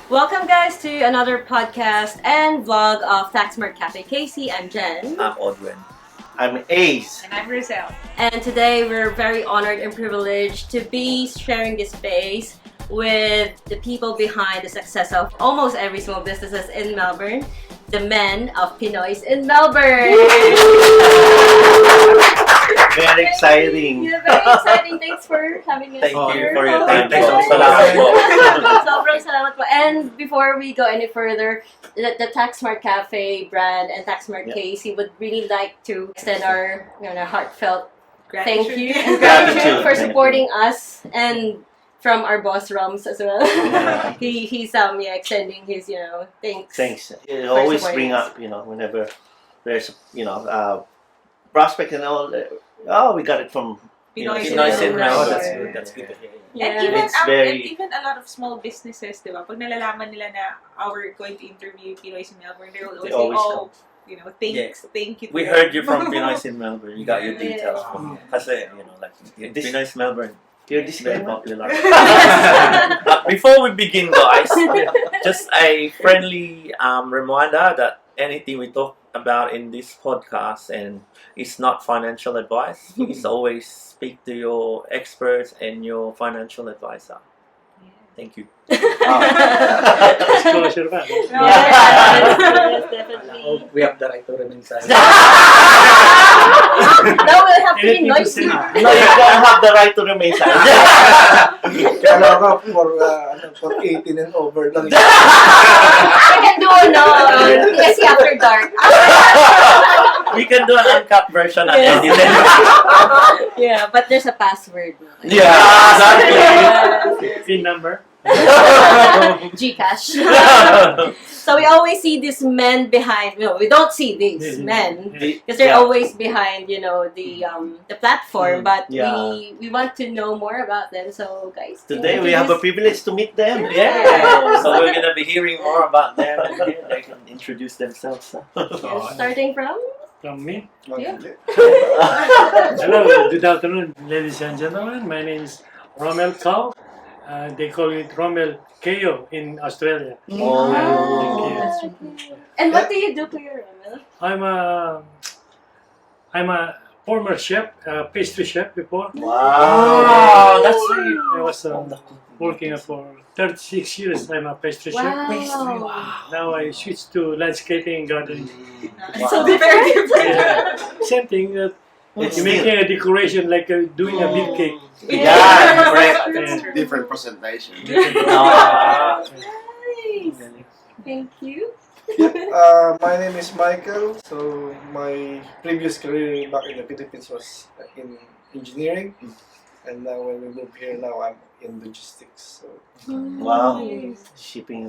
Welcome, guys, to another podcast and vlog of Taxmart Cafe. Casey, I'm Jen. I'm Audwin. I'm Ace. And I'm Roselle. And today we're very honored and privileged to be sharing this space with the people behind the success of almost every small businesses in Melbourne, the men of Pinoys in Melbourne. Very exciting. Yeah, very exciting. Thanks for having us Thank you here. for your time. Thanks so much. Sobrang salamat po. And before we go any further, the Taxmart Cafe brand and Taxmart Casey would really like to extend our heartfelt thank you and gratitude for supporting us, and from our boss Rams as well. Yeah. he's extending his thanks. Thanks. You always bring up, whenever there's, prospect and all. Oh, we got it from Pinoys in in Melbourne. That's good. That's good to hear. And Yeah. even It's very- and even a lot of small businesses, di ba? Pag nalalaman nila na we're going to interview Pinoys in Melbourne, they will always say, thanks, thank you. We heard you from Pinoys in Melbourne. You got your details Yeah. from kasi, Pinoys Melbourne. Your Very disclaimer. popular. Before we begin, guys, just a friendly reminder that anything we talk about in this podcast and it's not financial advice. Please always speak to your experts and your financial advisor. Thank you. Disclosure ba? Yes, definitely. We have the right to remain silent. Now we'll have to be Anything to noisy. say? No, you don't have the right to remain silent. Kala ko for 18 and over lang. I can do kasi after dark. We can do an uncut version at Yes. any time. Yeah, but there's a password. Yeah, exactly. PIN number? Gcash. So we always see these men behind. We don't see these men because they're always behind, the platform. But we want to know more about them. So guys, Today we have a privilege to meet them. Yeah. So we're gonna be hearing more about them. They can introduce themselves. starting from. From me? Yeah. Hello, good afternoon, ladies and gentlemen. My name is Romel Kao. They call it Romel Keo in Australia. Oh. Thank you. And what do you do, Kuya Romel? I'm a former chef, pastry chef before. Wow, that's really I was working for 36 years. I'm a pastry chef. Wow. Now I switched to landscaping and gardening. So very different. Yeah. Same thing that It's you're making a decoration like doing a big cake. Yeah, correct. Yeah. Different presentation. Nice. Thank you. My name is Michael. So my previous career back in the Philippines was in engineering, and now when we moved here, now I'm in logistics. So Wow. Nice. Shipping.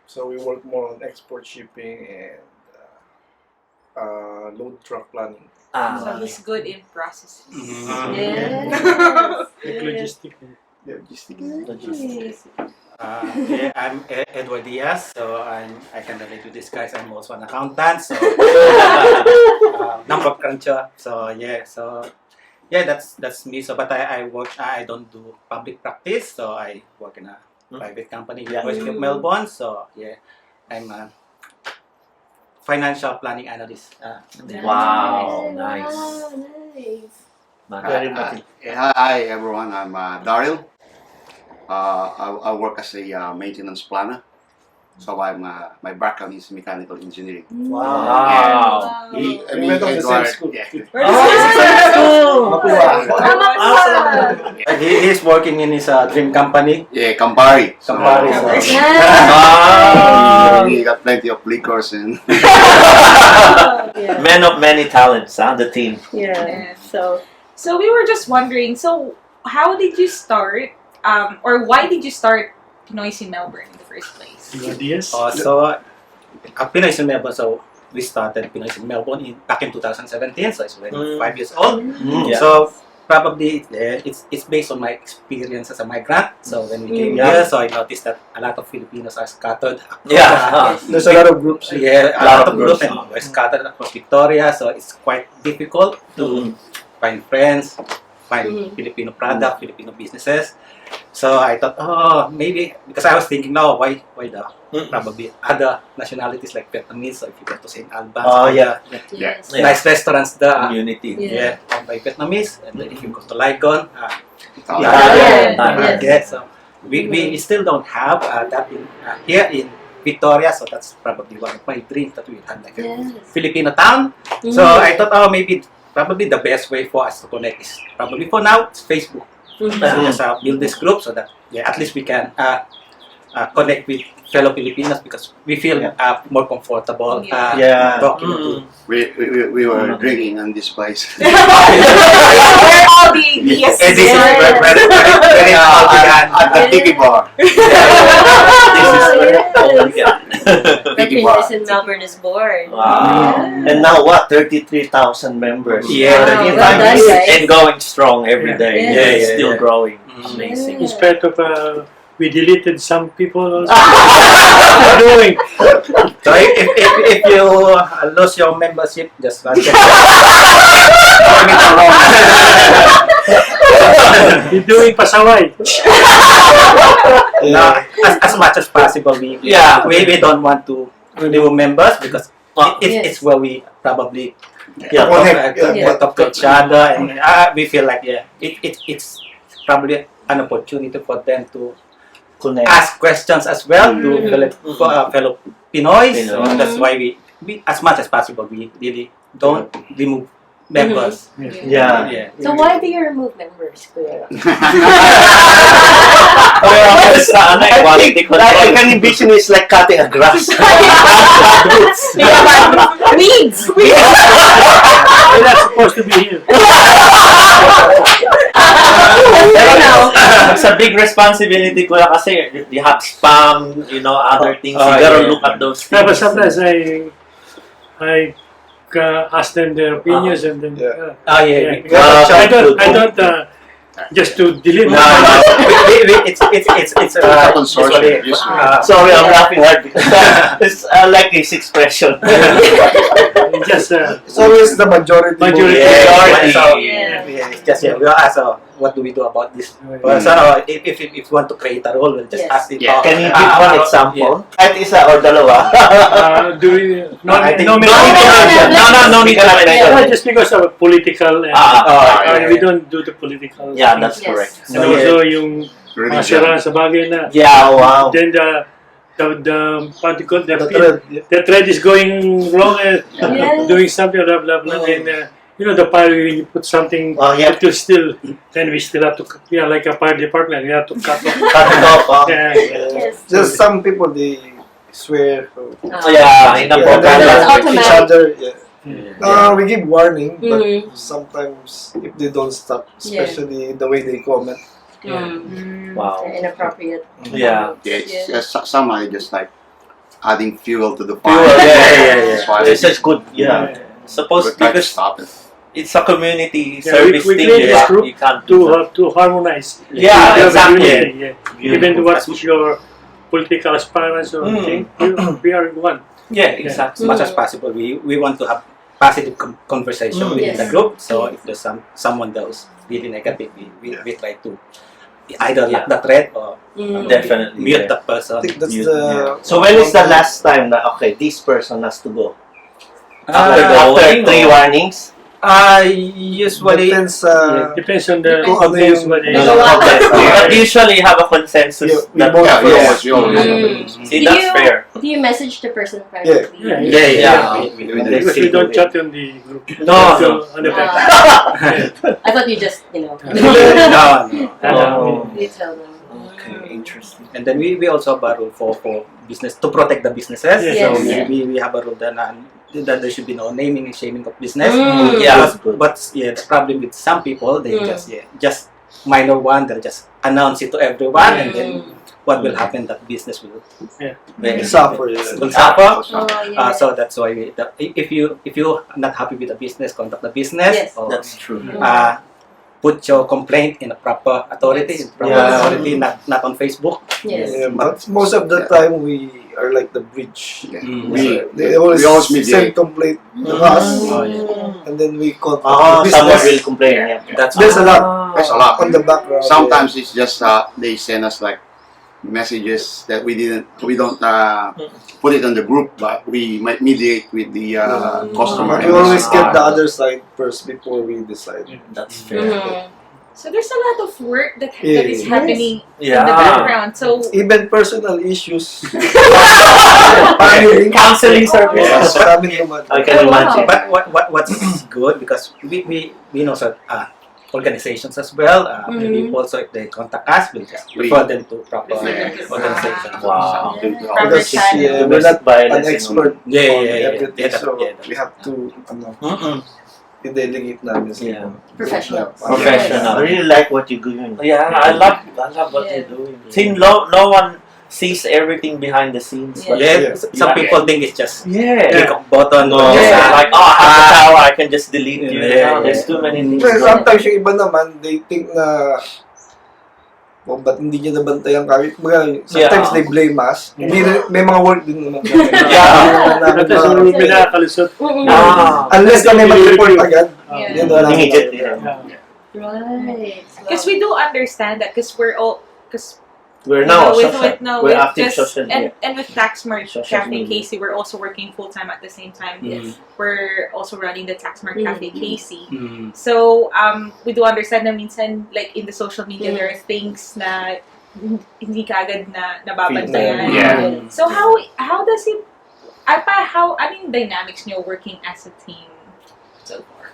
so we work more on export shipping and load truck planning. So he's good in processes. Yes. Like logistic. Yeah, logistics. Nice. I'm Edward Diaz, so I can relate to this guys. I'm also an accountant, so number cruncher. So that's me. So but I work. I don't do public practice, so I work in a private company, University of Melbourne. So I'm a financial planning analyst. Wow, nice. Nice. Very much. Hi everyone, I'm Daryl. I work as a maintenance planner. So my background is mechanical engineering. Wow. We went to the same school. He's working in his dream company. Yeah, Campari. Campari, So, so- we got plenty of liquors and Yeah. Men of many talents, the team. Yeah. So we were just wondering, so how did you start, or why did you start Pinoys in Melbourne in the first place? Ideas? Pinoys in Melbourne. So we started Pinoys in Melbourne back in 2017. So it's already 5 years old. Yeah. So probably it's based on my experience as a migrant. So when we came here, so I noticed that a lot of Filipinos are scattered. Yeah. There's a lot of groups. Yeah, a lot of groups and we're scattered across Victoria. So it's quite difficult to find friends, find Filipino product, Filipino businesses. So I thought, oh, maybe because I was thinking, no, why the probably other nationalities like Vietnamese. So if you go to St. Albans, Oh, yeah. Yes. nice restaurants there. Community. Yeah. Owned by Vietnamese, and then if you go to Ligon, Yeah. yeah, so we still don't have that in here in Victoria, so that's probably one of my dreams that we have like a Yes. Filipino town. So I thought, oh, maybe probably the best way for us to connect is probably for now it's Facebook. So just build this group so that at least we can connect with fellow Filipinos because we feel more comfortable talking to. We were drinking in this place. Where all the This is Yes. very At the tiki bar. This is where The Pinoys in Melbourne is born. Wow. And now what? 33,000 members. Yeah, Wow, In well 5 done, years. guys. and going strong every day. Yeah. Yeah, it's Yeah, still yeah. growing. Mm. Amazing. In spite of we deleted some people also. Still doing. So if you lose your membership, just check. You're doing pasaway. No, as much as possible, we don't want to new members because it's where we probably talk to each other, and we feel like it's probably an opportunity for them to Connect. ask questions as well to fellow Pinoys. So that's why we as much as possible we really don't remove members. Yeah. So why do you remove members, Kuya? I think I can envision it's like cutting a grass. Weeds! You're not supposed to be here. It's a big responsibility ko kasi you have spam, other things. You gotta look at those Yeah, but things. sometimes I ask them their opinions and then I don't just to delete. No, it's Open source usually, usually. Sorry, I'm laughing hard because it's like his expression. Just It's always the majority. Majority. So, Yeah. it's just we ask what do we do about this? So if you want to create a role, we'll just Yes. ask it. Yeah. Can you give one example? Kahit isa or dalawa. do we I think- no need to mention. just because of political and we don't do the political. Yeah, that's Yes. correct. And also yung masira sa bagay na. Yeah, wow. Then the what do you call it, The the thread is going wrong and Yes. doing something blah blah blah and the fire when you put something Yeah. it will still then we still have to like a fire department we have to cut off. Cut it off. Yeah. Yes. Just some people they swear to Yeah, in a Yeah. program. That's each automatic. other. Yeah. We give warning, but Mhm. sometimes if they don't stop, especially the way they comment. Wow. Inappropriate. Yeah. It's just somehow just like adding fuel to the Fuel, fire. yeah. That's why It's just good. Yeah. Supposed we're trying to because stop it. it's a community Yeah, service we thing. create this group You can't do that. to harmonize. Yeah, To have a exactly. unity, yeah. Even what's your political aspirants or thing, we are one. Yeah, exactly. As much as possible, we want to have positive conversation within the Yes. group. So if there's someone that was really negative, we try to either lock the thread or Definitely. mute Yeah. the person. I think that's You- the. So when is the last time that this person has to go? After the After warning, 3 or- warnings? Usually, Depends. Depends on the Kung ano depends yung- what they But usually have a consensus. We that- both- Yeah, Yes. we always See, that's fair. Do you message the person privately? Yeah, Yeah. because we don't chat on the group. No, So, no. on the back. I thought you just, no. Oh. you tell them. Okay, interesting. And then we also have a rule for business to protect the businesses. Yes. So Yes. we have a rule that there should be no naming and shaming of business. Yeah. But the problem with some people, they just minor one, they'll just announce it to everyone, and then what will happen? That business will Suffer. suffer. Oh, yeah. So that's why if you're not happy with the business, contact the business. Yes. Or, That's true. uh, put your complaint in a proper authority, not on Facebook. Yes. Yeah, but most of the time we are like the bridge. Yeah. Mm. They always we always send mediate. complaint to us, Oh, yeah. and then we contact the Someone business. will complain. Yeah. That's There's a lot There's a lot. on the background. Sometimes it's just they send us like messages that we don't put it on the group, but we might mediate with the customer. We always get the other side first before we decide. That's fair. Mhm. So there's a lot of work that is Yes. happening in Yeah. the background. So Even personal issues. Counseling service. Yes. Family naman. I can imagine. But what's good, because we know some organizations as well. Maybe also if they contact us, we'll just refer them to proper organizations. Wow. Because Yeah. we're not violence. an expert Yeah, on yeah, yeah. everything, Yeah, so yeah. we have to Mm-mm. i-delegate namin sa Yeah. Professionals. Professional. I really like what you're doing. Yeah, I love what Yeah. you're doing. Seems no one sees everything behind the scenes. But Yeah, Yeah. some people think it's just yeah. click a button. No. Just Yeah. like, I have the tower, I can just delete you. Yeah, There's yeah. too many things. Well, sometimes yung iba naman, they think na ba't hindi niya nabantayan kami? Sometimes Yeah. they blame us. Hindi may mga work din naman. Yeah. Tapos yung pinakalisot. Unless kami mag-report agad. Yeah. Yun na lang. Immediately. Right. because we do understand that, because we're all We're now with social. We're active social media. and with Taxmart Social Cafe media. Casey, we're also working full time at the same time. Yes. We're also running the Taxmart Cafe Casey. Mm. So we do understand na minsan, like in the social media, there are things na hindi kagad na nababantayan. Yeah. So how does it how ano yung dynamics niyo working as a team so far?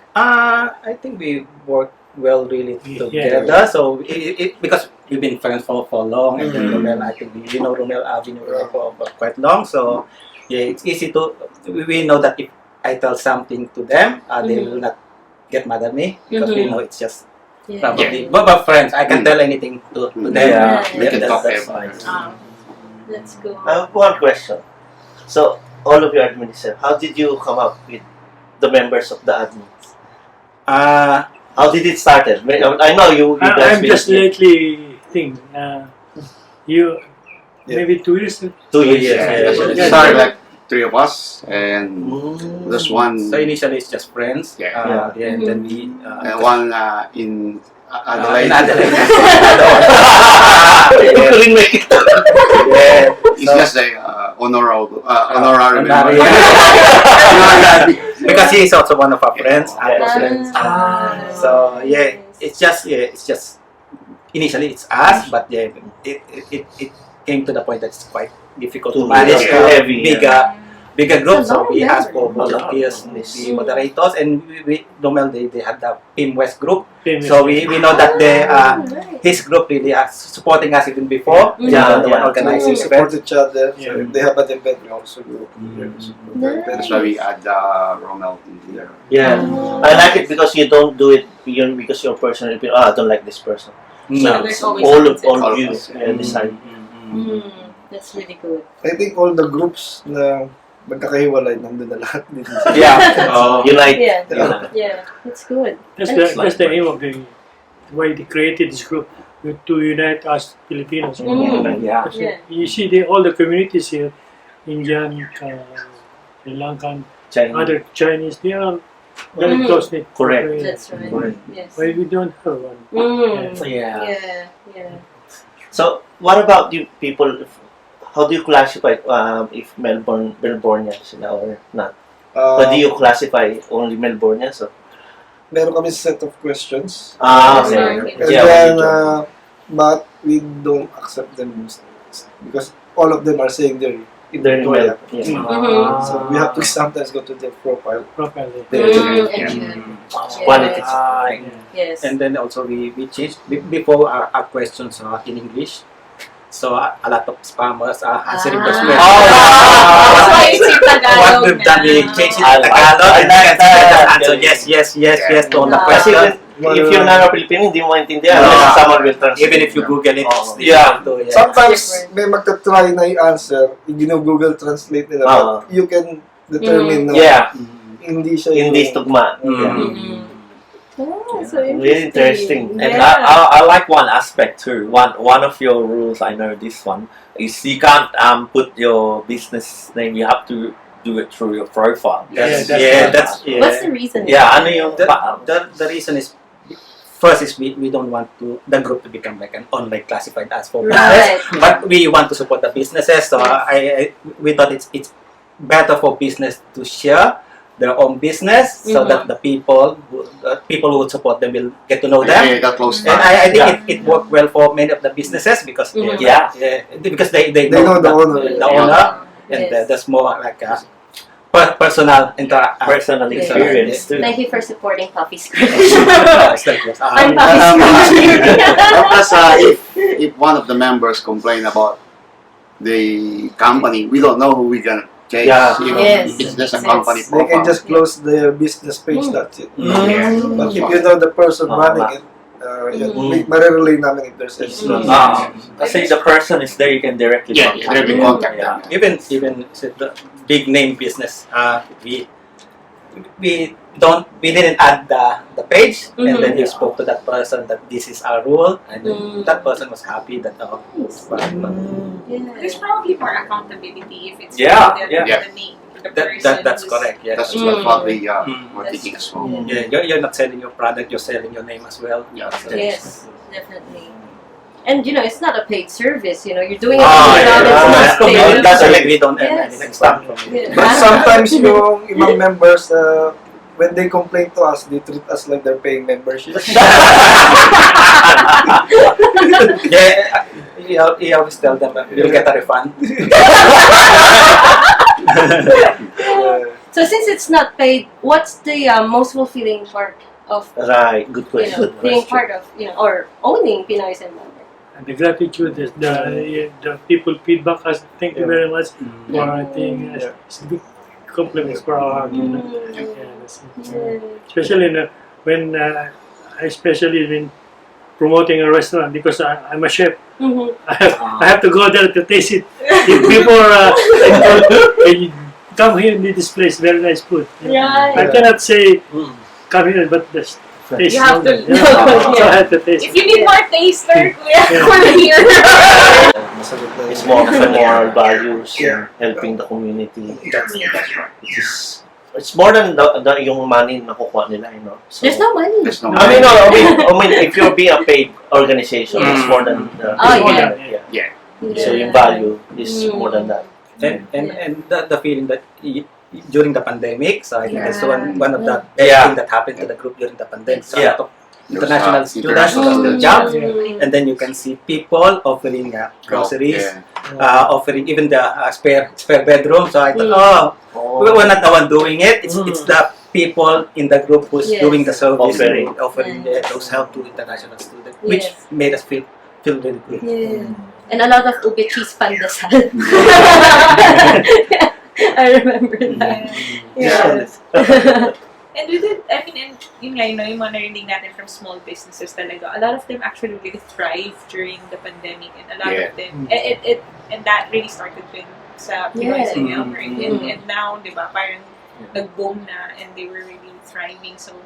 I think we work well really Yeah. together. So because we've been friends for long, and then Romel, I think we know Romel for quite long. So yeah, it's easy to we know that if I tell something to them, they will not get mad at me, because we know it's just Yeah. probably but friends. I can tell anything to them. Yeah. We can talk That's everything. fine. Let's go. I have one question. So, all of you administrators, how did you come up with the members of the admin? How did it start? I know you guys. I'm just lately think. You maybe 2 years. 2 years. Yeah. It started like 3 of us, and there's one So initially it's just friends. Yeah. And then we and one in Adelaide. in Adelaide. You couldn't make it. Yeah. It's just a honorary member. Because he is also one of our friends. Yeah. Our friends. Ah. So yeah, it's just initially it's us, but yeah, it came to the point that it's quite difficult to manage too heavy, bigger group. It's a So lot we of asked for members. volunteers, the moderators, and we Romel they had the Team West group. Famous. So we know that his group really are supporting us even before. Yeah, the one yeah. organizing We the event. support each other. So Yeah. if they have an event, we also go. That's why we add Romel in there. Yeah, I like it because you don't do it because you're personal. I don't like this person. No. There's always All of something. you decide. That's really good. I think all the groups na magkakahiwalay, nandun na lahat din. Yeah. Unite. Yeah. Yeah. That's good. That's the aim of why they created this group, to unite us Filipinos. Yeah. Kasi Yeah. you see all the communities here, Indian, Sri Lankan, other Chinese, they are very close knit. Correct. That's right. Correct. Yes. Why we don't have one? Yeah. Yeah. So, what about you people? How do you classify if Melbourneians sila or not? How do you classify only Melbourneians? So, Meron kami set of questions. okay. Okay. And Yeah, then, what but we don't accept them because all of them are saying they're in They're in Victoria. Melbourne. So we have to sometimes go to their profile. Properly. Quality. Yes. And then also we changed before our questions are in English. So a lot of spammers are answering those questions. That's why it's in Tagalog. What we've done, we changed it to Tagalog, and you can just answer yes to all the Kasi questions. if you're not a Filipino, hindi mo maintindihan. Yeah. Someone will translate. Even if you Google it, it's Yeah. difficult to, Sometimes may magta-try na i-answer, Google Translate nila. But you can determine na Yeah. hindi siya Hindi tugma. Mm-hmm. Oh, so Really interesting. And Yeah. I like one aspect too. One of your rules, I know this one, is you can't put your business name. You have to do it through your profile. That's, that's yeah, right. that's What's the reason? Yeah, ano yung the reason is first is we don't want the group to become like an online classified ads for Right. business, but we want to support the businesses. So we thought it's better for business to share their own business so that the people who would support them will get to know them. Yeah, got close And I think it worked well for many of the businesses because because they know the owner. the owner, and Yes. there's more like a personal personal Yeah. experience too. Thank you for supporting Coffee Scratch. I'm I'm Coffee Scratch. if one of the members complain about the company, we don't know who we're gonna change. Yeah. You know, Yes. it's just a Yes. company They profile. can just close their business page, that's it. Mm. But if you know the person running it, marirelay namin if there's any I say the person is there, you can directly Yeah, contact directly them. contact them. even the big name business, we didn't add the page, and then you spoke to that person that this is our rule, and then that person was happy that There's probably more accountability if it's Yeah, the, yeah. the name, the person. that's who's- correct. Yeah. That's what we were That's thinking as well. true. Yeah, you're not selling your product, you're selling your name as well. Yeah. Yes, definitely. And you know, it's not a paid service. You know, you're doing it Ah, for yeah, it's not paid. That's like we don't earn Yes. anything from it. Yeah. But sometimes yung ibang members, when they complain to us, they treat us like they're paying membership. Yeah, you always tell them you'll get a refund. So since it's not paid, what's the most fulfilling part of Right, good you know question. being part of or owning Pinoys and Melbourne? And the gratitude is the people feedback us. Thank you very much for I think it's good compliments for our you know. That's it. Especially when especially when promoting a restaurant because I'm a chef. I have to go there to taste it. If people hey, come here in this place, very nice food. Right. I cannot say come here, but just taste. You have to it. Yeah. So I have to taste. If you need more taster, we're here. It's more of moral values, helping the community. That's right. It's more than yung money na nakukuha nila, you know. So, There's no money. There's no I mean, if you're being a paid organization, it's more than the Yeah. So yung value is more than that. And the feeling that during the pandemic, so I think that's one of the best Yeah. thing that happened to the group during the pandemic. So Yeah. a lot of international students international lost their jobs, Mm. and then you can see people offering groceries, Yeah. offering even the spare bedroom. So I thought, we're not the one doing it. It's the people in the group who's Yes. doing the service, Offering. those help to international students, which Yes. made us feel really good. Yeah. And a lot of ube cheese pandesal. I remember that. Yeah. And we did, I mean, and yun nga, you know, yung mga narinig natin from small businesses talaga, a lot of them actually really thrive during the pandemic, and a lot of them, and that really started with sa Pinoys in Melbourne, and now, di ba, parang nag-boom na, and they were really thriving, so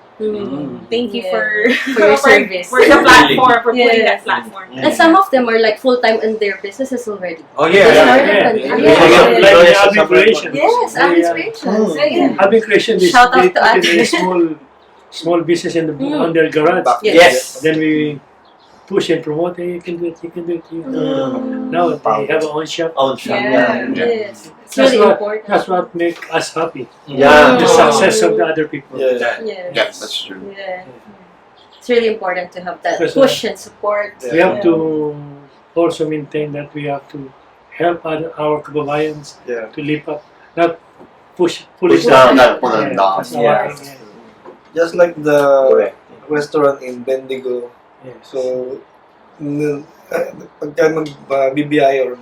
thank you for your service. for the platform, for putting Yes. that platform. And some of them are like full-time in their businesses already. Oh They started Like Abby Creation. Yes, Abby's Creations. Yeah. Abby Creation is Shout out they to put in Abby. a small business in on their garage. Yes. Then we push and promote. Hey, you can do it. You can do it. You can do it. Now they have their own shop. Yes. It's That's really what important. that's what make us happy. Yeah. The success of the other people. Yes. Yeah, that's true. Yeah. It's really important to have that Because, push and support. We have to also maintain that we have to help our kababayans to live up, not push Push it down, down. put it down. That's Yeah. why, Just like the restaurant in Bendigo. yes. So, pagka mag-BBI or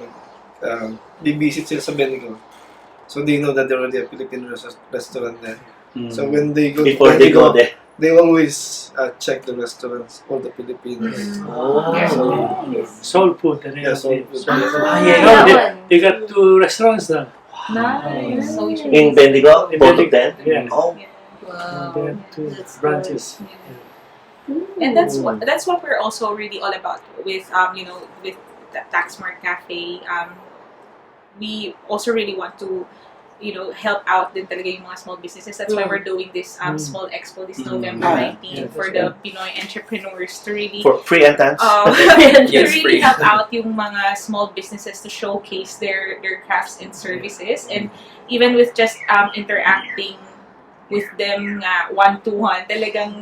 bibisit sila sa Bendigo, so they know that there already a Filipino restaurant there. So when they go Before to they go Bendigo, there. they always check the restaurants, all the Filipinos. Soul food. And Yeah, soul food. Now they got 2 restaurants now. Nice. So In Bendigo, In both of Bendigo. them. Yeah. Oh, Wow. They have 2 That's branches. And that's what we're also really all about with with the Taxmart Cafe. We also really want to help out din talaga yung mga small businesses. That's why we're doing this small expo this November 19 for the Pinoy entrepreneurs to really For free entrance. to Yes, really free. help out yung mga small businesses to showcase their crafts and services, and even with just interacting with them one-to-one, talagang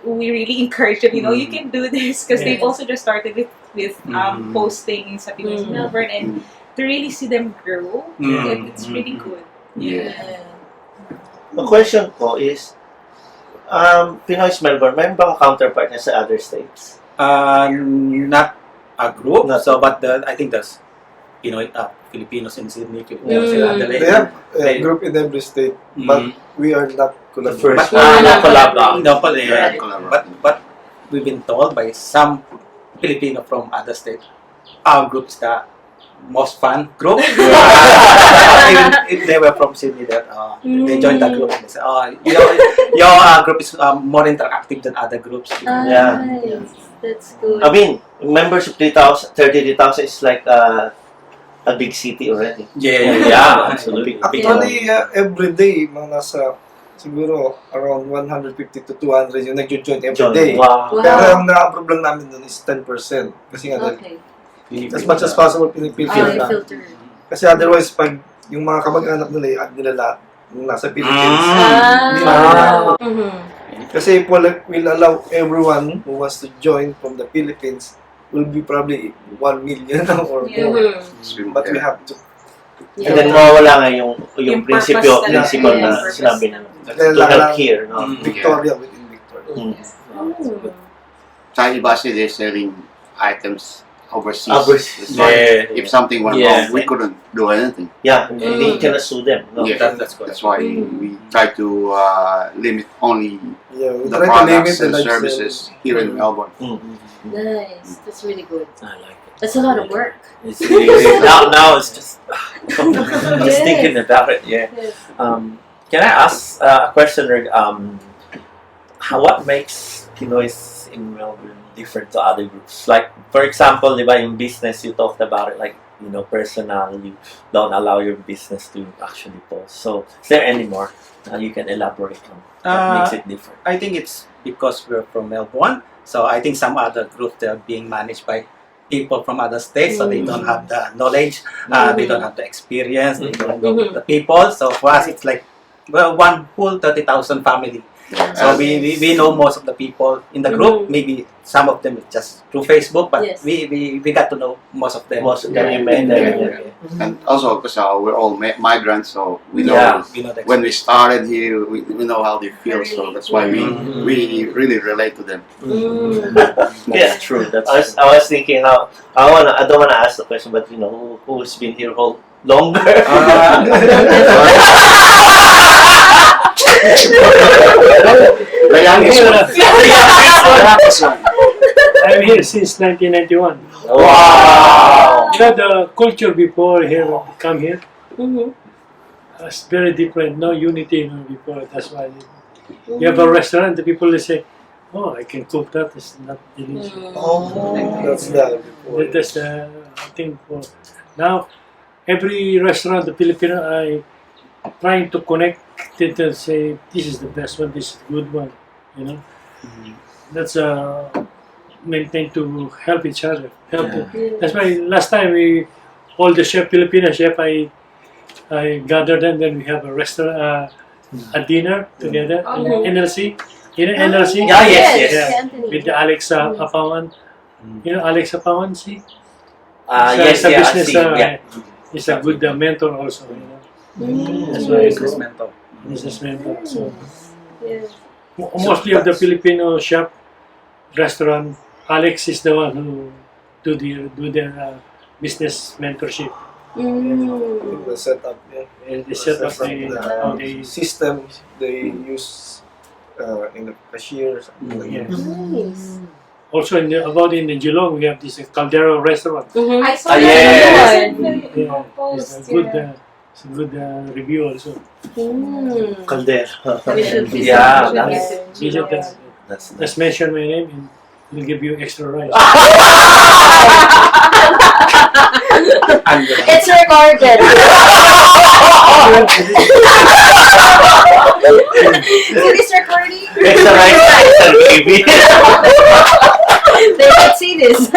we really encourage them, you can do this, because they've also just started with posting sa Pinoys in Melbourne, and to really see them grow, it's really good. Yeah. The question ko is, Pinoy's Melbourne, may bang counterpart niya sa other states? Not a group, Not- but I think there's Filipinos in Sydney, Filipinos in Adelaide. They have a They- group in every state, but we are not The first collaborating. one. no collab. Yeah, But we've been told by some Filipino from other states, our group's the most fun group. Even if they were from Sydney, that they joined the group and they said, your group is more interactive than other groups. Yeah. Nice. That's good. I mean, membership 33,000 is like a big city already. Yeah, absolutely. Actually, every day, mga nasa siguro around 150 to 200 yung nag-join every day. Wow. Pero ang na-approve lang namin dun is 10%. Kasi nga, Okay. as much as possible, pinipilter I na. filter. Kasi otherwise, pag yung mga kamag-anak nila, i-add nila lahat yung nasa Philippines. Hindi na nila. Kasi if we'll allow everyone who wants to join from the Philippines, will be probably 1 million or more. But we have to. And then mawawala nga yung Yung prinsipyo purpose principle talaga. na Purpose sinabi na. na to help here, no? Victoria within Victoria. Tsaka iba kasi they're selling items overseas. Overseas. That's why Yeah. if something went Yeah. wrong, we couldn't do anything. Yeah, they cannot sue them, no? Yeah. That's good. That's why we try to limit only Yeah, we the try to limit products the and live services here in Melbourne. Nice. That's really good. I like it. That's a lot of work. It's really, now it's just Yes. thinking about it. Yeah. Yes. Can I ask a question? What makes Pinoys in Melbourne different to other groups? Like, for example, diba, yung business, you talked about it, like, personal, you don't allow your business to actually post. So, is there any more you can elaborate on what makes it different? I think it's because we're from Melbourne, so I think some other groups, they're being managed by people from other states, so they don't have the knowledge, they don't have the experience, they don't know the people. So for us, it's like one whole 30,000 family. So we know most of the people in the group. Maybe some of them is just through Facebook, but Yes. we got to know most of them. Most of them, you met them. And also because we're all migrants, so we know Yeah. We know the when we started here, we know how they feel. So that's why we really relate to them. Yeah, True. That's I was thinking how I don't wanna ask the question, but who's been here longer? The youngest one. I'm here since 1991. Wow. The culture before here, come here, Mm-hmm. it's very different. No unity before. That's why you have a restaurant. The people they say, "Oh, I can cook that. It's not delicious." That's the That's the thing for now. Every restaurant, the Filipino, I trying to connect it and say this is the best one, this is the good one. That's maintain to help each other. That's why last time all the Filipino chef, I gathered them. Then we have a restaurant, a dinner together. NLC, NLC. Yeah, yes. Yeah. With Alex Apawan. Alex Apawan, see? yes, It's a yeah, I business, see. Yeah. He's a good mentor also. That's why business mentor. business mentor. So mostly of the Filipino shop, restaurant, Alex is the one who do their business mentorship. the setup. Yeah. And they set up how they system they use in the cashier. Something like yeah. that. Nice. Also in the Geelong we have this Caldero restaurant. I saw yes. that Yeah, post. it's a good review also. Calder. We should visit. Yeah, We should that's- visit Visit Geelong. that. That's Just mention my name and we'll give you extra rice. It's recorded. See this recording? Extra rice, extra gravy. They can see this.